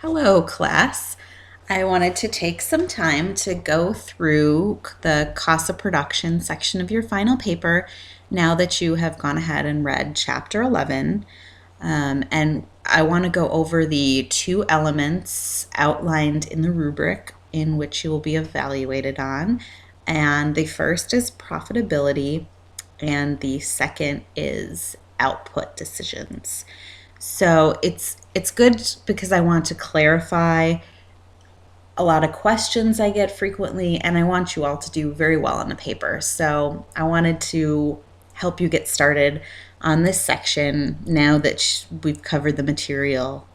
Hello, class. I wanted to take some time to go through the cost of production section of your final paper now that you have gone ahead and read Chapter 11. And I want to go over the two elements outlined in the rubric in which you will be evaluated on. And the first is profitability, and the second is output decisions. So it's good because I want to clarify a lot of questions I get frequently, and I want you all to do very well on the paper. So I wanted to help you get started on this section now that we've covered the material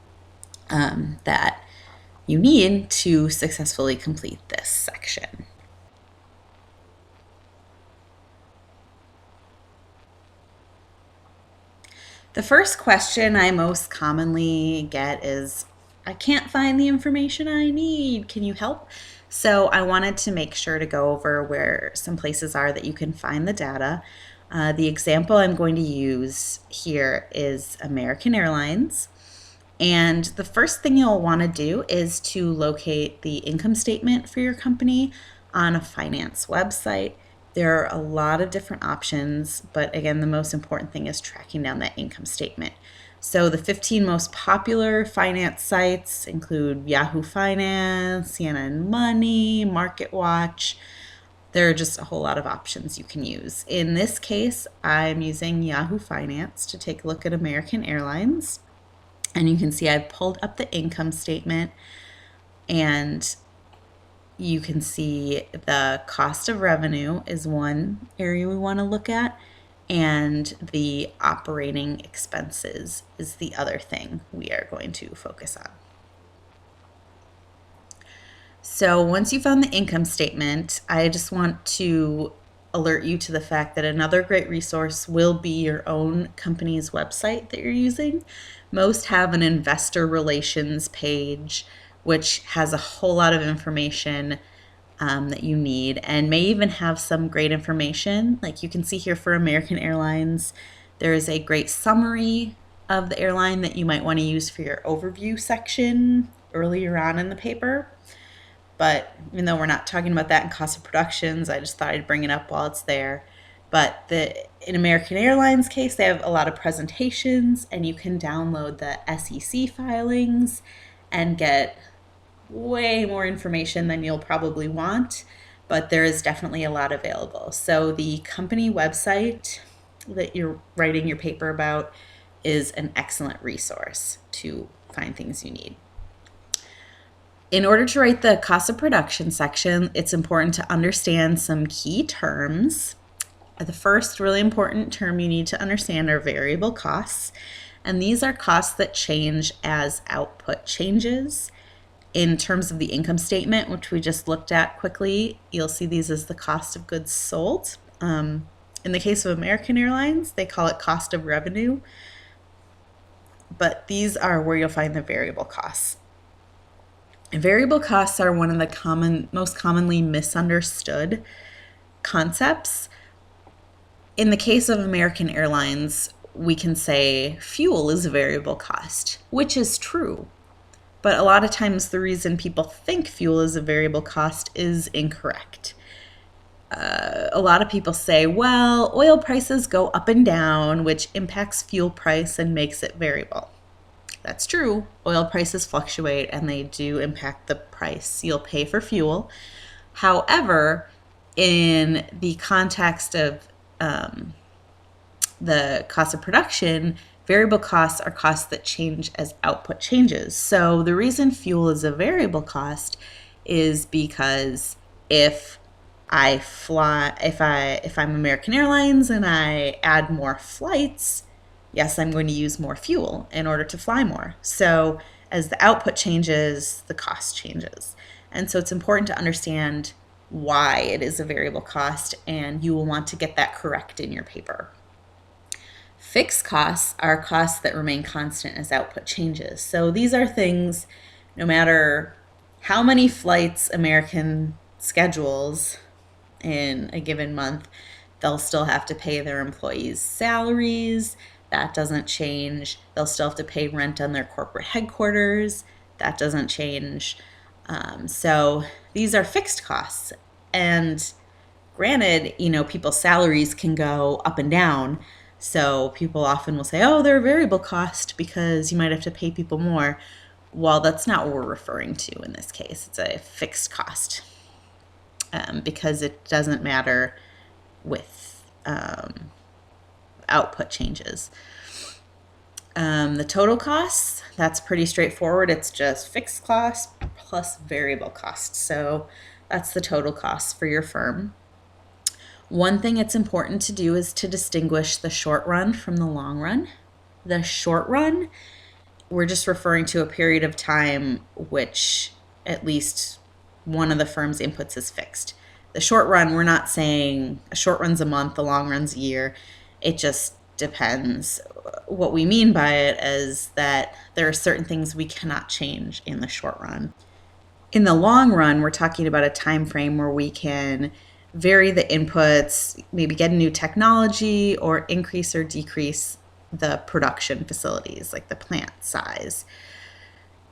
that you need to successfully complete this section. The first question I most commonly get is, I can't find the information I need. Can you help? So I wanted to make sure to go over where some places are that you can find the data. The example I'm going to use here is American Airlines. And the first thing you'll want to do is to locate the income statement for your company on a finance website. There are a lot of different options, but again, the most important thing is tracking down that income statement. So the 15 most popular finance sites include Yahoo Finance, CNN Money, MarketWatch. There are just a whole lot of options you can use. In this case, I'm using Yahoo Finance to take a look at American Airlines. And you can see I've pulled up the income statement, and you can see the cost of revenue is one area we want to look at, and the operating expenses is the other thing we are going to focus on. So once you found the income statement, I just want to alert you to the fact that another great resource will be your own company's website that you're using. Most have an investor relations page, which has a whole lot of information that you need, and may even have some great information. Like you can see here for American Airlines, there is a great summary of the airline that you might want to use for your overview section earlier on in the paper. But even though we're not talking about that in cost of productions, I just thought I'd bring it up while it's there. But in American Airlines case, they have a lot of presentations, and you can download the SEC filings and get way more information than you'll probably want, but there is definitely a lot available. So the company website that you're writing your paper about is an excellent resource to find things you need. In order to write the cost of production section, it's important to understand some key terms. The first really important term you need to understand are variable costs, and these are costs that change as output changes. In terms of the income statement, which we just looked at quickly, you'll see these as the cost of goods sold. In the case of American Airlines, they call it cost of revenue, but these are where you'll find the variable costs. Variable costs are one of the most commonly misunderstood concepts. In the case of American Airlines, we can say fuel is a variable cost, which is true. But a lot of times the reason people think fuel is a variable cost is incorrect. A lot of people say, well, oil prices go up and down, which impacts fuel price and makes it variable. That's true. Oil prices fluctuate and they do impact the price you'll pay for fuel. However, in the context of the cost of production, variable costs are costs that change as output changes. So the reason fuel is a variable cost is because if I'm American Airlines and I add more flights, yes, I'm going to use more fuel in order to fly more. So as the output changes, the cost changes. And so it's important to understand why it is a variable cost, and you will want to get that correct in your paper. Fixed costs are costs that remain constant as output changes. So these are things, no matter how many flights American schedules in a given month, they'll still have to pay their employees' salaries. That doesn't change. They'll still have to pay rent on their corporate headquarters. That doesn't change. So these are fixed costs. And granted, people's salaries can go up and down. So people often will say, oh, they're a variable cost because you might have to pay people more. Well, that's not what we're referring to in this case. It's a fixed cost because it doesn't matter with output changes. The total costs, that's pretty straightforward. It's just fixed costs plus variable costs. So that's the total cost for your firm. One thing it's important to do is to distinguish the short run from the long run. The short run, we're just referring to a period of time which at least one of the firm's inputs is fixed. The short run, we're not saying a short run's a month, the long run's a year. It just depends. What we mean by it is that there are certain things we cannot change in the short run. In the long run, we're talking about a time frame where we can vary the inputs, maybe get a new technology, or increase or decrease the production facilities, like the plant size.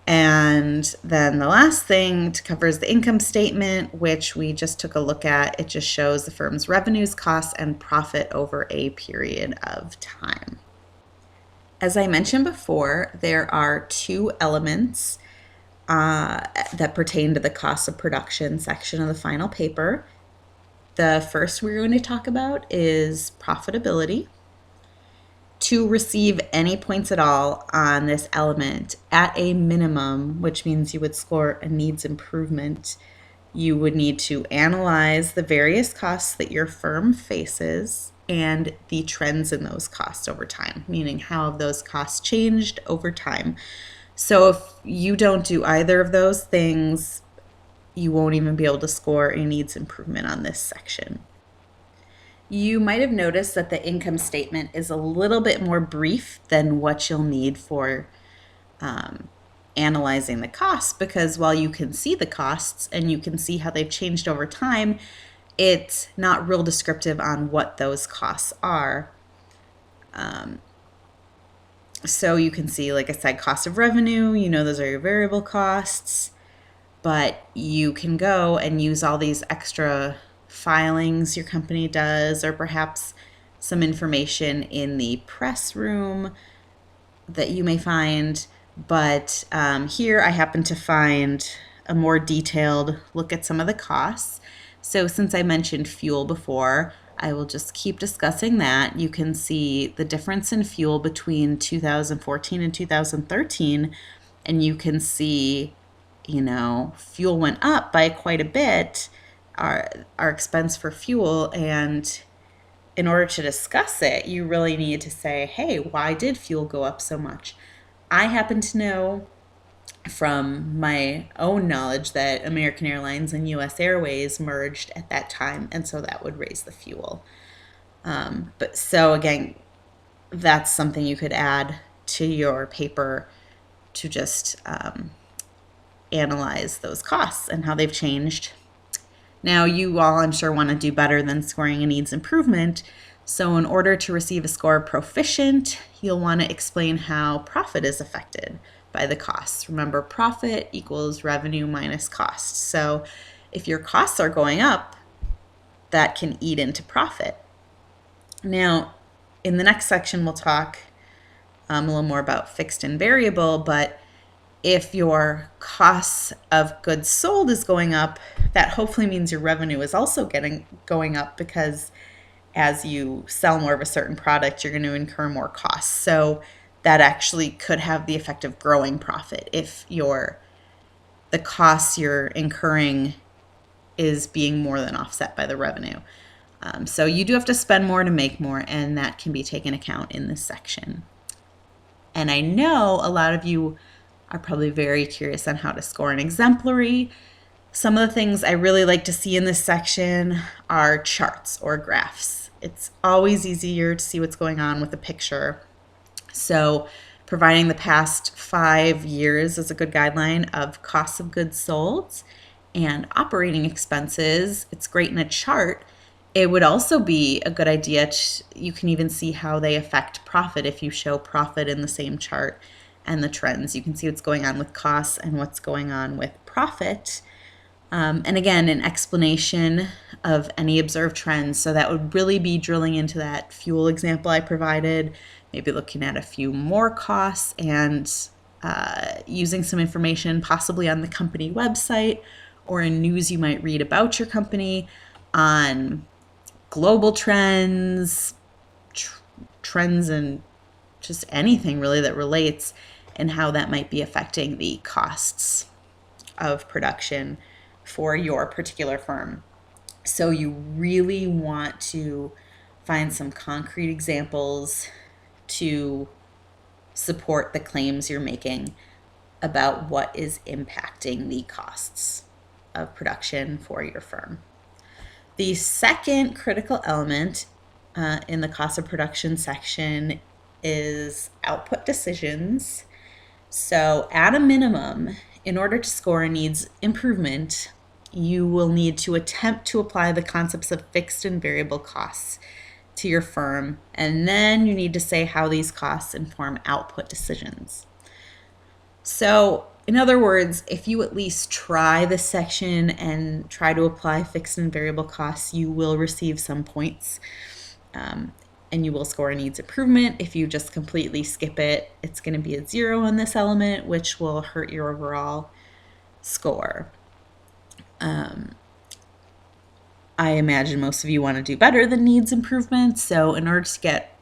And then the last thing to cover is the income statement, which we just took a look at. It just shows the firm's revenues, costs, and profit over a period of time. As I mentioned before, there are two elements that pertain to the cost of production section of the final paper. The first we're going to talk about is profitability. To receive any points at all on this element, at a minimum, which means you would score a needs improvement, you would need to analyze the various costs that your firm faces and the trends in those costs over time, meaning how have those costs changed over time. So if you don't do either of those things, you won't even be able to score a needs improvement on this section. You might have noticed that the income statement is a little bit more brief than what you'll need for analyzing the costs, because while you can see the costs and you can see how they've changed over time, it's not real descriptive on what those costs are. So you can see, like I said, cost of revenue, those are your variable costs, but you can go and use all these extra filings your company does, or perhaps some information in the press room that you may find. But here I happen to find a more detailed look at some of the costs. So since I mentioned fuel before, I will just keep discussing that. You can see the difference in fuel between 2014 and 2013, and you can see, fuel went up by quite a bit, our expense for fuel. And in order to discuss it, you really need to say, hey, why did fuel go up so much? I happen to know from my own knowledge that American Airlines and US Airways merged at that time, and so that would raise the fuel. But so again, that's something you could add to your paper to just analyze those costs and how they've changed. Now, you all, I'm sure, want to do better than scoring a needs improvement. So in order to receive a score of proficient, you'll want to explain how profit is affected by the costs. Remember, profit equals revenue minus costs. So if your costs are going up, that can eat into profit. Now, in the next section, we'll talk a little more about fixed and variable, but if your costs of goods sold is going up, that hopefully means your revenue is also going up, because as you sell more of a certain product, you're going to incur more costs. So that actually could have the effect of growing profit if the costs you're incurring is being more than offset by the revenue. So you do have to spend more to make more, and that can be taken account in this section. And I know a lot of you are probably very curious on how to score an exemplary. Some of the things I really like to see in this section are charts or graphs. It's always easier to see what's going on with a picture. So providing the past 5 years is a good guideline of costs of goods sold and operating expenses. It's great in a chart. It would also be a good idea you can even see how they affect profit if you show profit in the same chart and the trends. You can see what's going on with costs and what's going on with profit. And again, an explanation of any observed trends. So that would really be drilling into that fuel example I provided, maybe looking at a few more costs and using some information possibly on the company website or in news you might read about your company on global trends, trends and just anything really that relates, and how that might be affecting the costs of production for your particular firm. So you really want to find some concrete examples to support the claims you're making about what is impacting the costs of production for your firm. The second critical element in the cost of production section is output decisions. So at a minimum, in order to score a needs improvement, you will need to attempt to apply the concepts of fixed and variable costs to your firm, and then you need to say how these costs inform output decisions. So, in other words, if you at least try this section and try to apply fixed and variable costs, you will receive some points, and you will score a needs improvement. If you just completely skip it, it's going to be a 0 on this element, which will hurt your overall score. I imagine most of you want to do better than needs improvement. So in order to get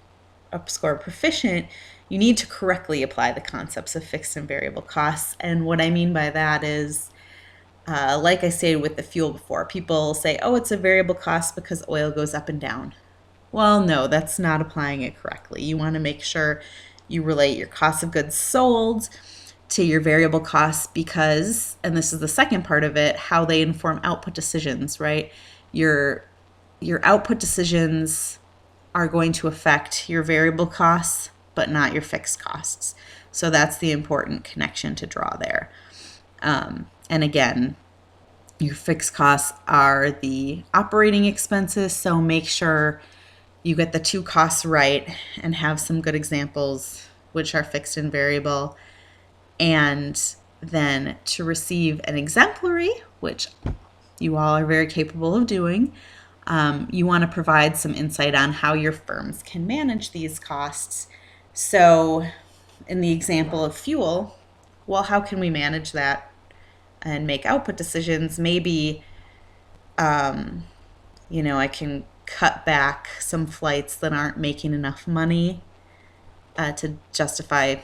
a score of proficient, you need to correctly apply the concepts of fixed and variable costs. And what I mean by that is, like I stated with the fuel before, people say, oh, it's a variable cost because oil goes up and down. Well, no, that's not applying it correctly. You want to make sure you relate your cost of goods sold to your variable costs because, and this is the second part of it, how they inform output decisions, right? Your output decisions are going to affect your variable costs, but not your fixed costs. So that's the important connection to draw there. And again, your fixed costs are the operating expenses, so make sure you get the two costs right and have some good examples which are fixed and variable. And then to receive an exemplary, which you all are very capable of doing, you want to provide some insight on how your firms can manage these costs. So in the example of fuel, well, how can we manage that and make output decisions? Maybe, I can cut back some flights that aren't making enough money to justify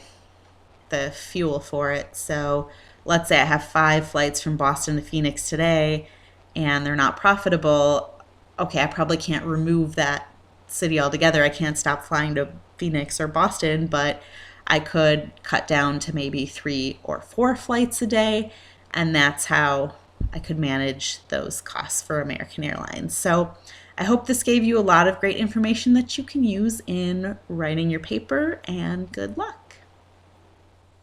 the fuel for it. So let's say I have 5 flights from Boston to Phoenix today and they're not profitable. Okay, I probably can't remove that city altogether. I can't stop flying to Phoenix or Boston, but I could cut down to maybe 3 or 4 flights a day, and that's how I could manage those costs for American Airlines. So I hope this gave you a lot of great information that you can use in writing your paper, and good luck.